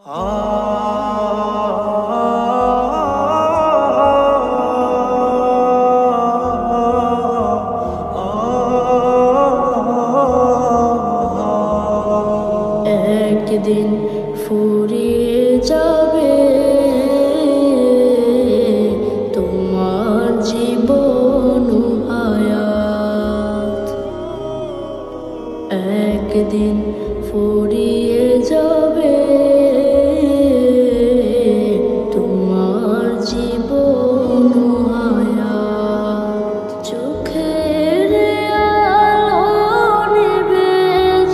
একদিন ফুরিয়ে যাবে তোমার জীবন হায়াত। একদিন ফুরিয়ে যাবে তোমার জীবন হায়াত। চোখের আলো নিভে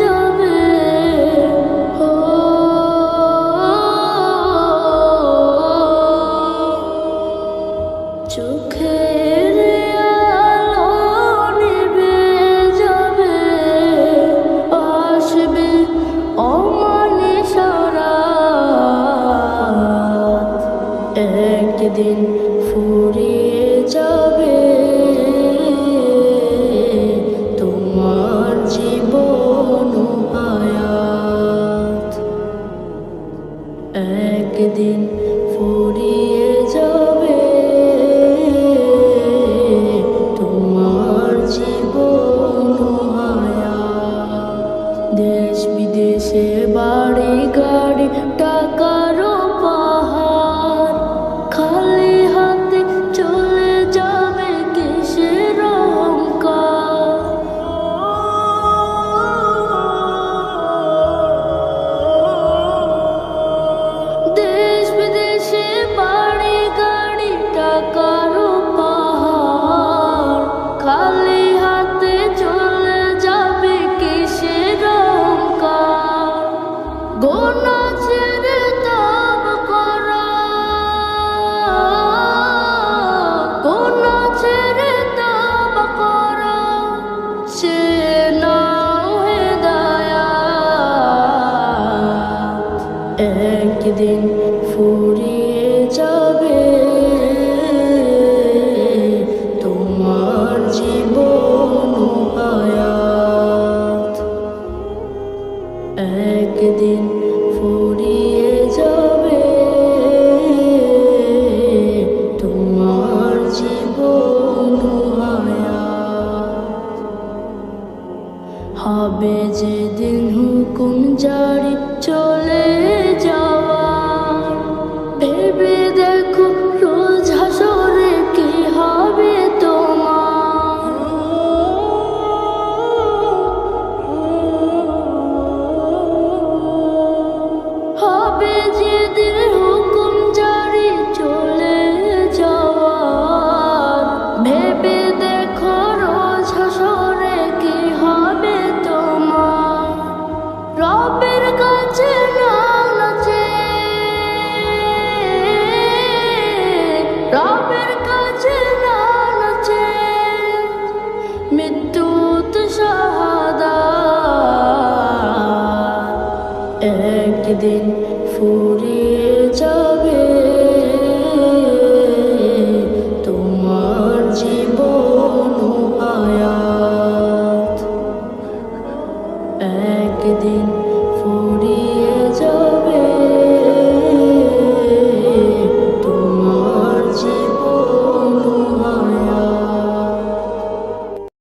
যাবে, চোখের আলো নিভে যাবে, আসবে অমানিসা রাত। একদিন ফুরিয়ে যাবে তোমার জীবন হায়াত। একদিন ফুরিয়ে যাবে তোমার জীবন হায়াত। দেশ বিদেশে বাড়ি গাড়ি টাকারও পাহাড়, খালি হাতে চলে যাবে কিসের অহংকার। দেশ বিদেশে বাড়ি গাড়ি টাকারও পাহাড়, খালি হাতে চলে যাবে কিসের অহংকার। গোনা ছেড়ে তব করা, গোনা ছেড়ে তব করা, সে নাও হেদায়াত। একদিন ফুরিয়ে যাবে তোমার জীবন হায়াত। একদিন ফুরিয়ে যাবে তোমার জীবন হায়াত। হবে যেদিন হুকুম জারি চলে যাওয়ার, ভেবে দেখো রোজ হাসরে কি হবে তোমার। হবে যেদিন হুকুম জারি চলে যাওয়ার, ভেবে দেখো রোজ হাসরে কি হবে তোমার। রবের কাছে নাচে, রবের কাছে নাচে, মৃত্যু তো শাহাদাত। একদিন ফুরিয়ে যাবে তোমার জীবন হায়াত। একদিন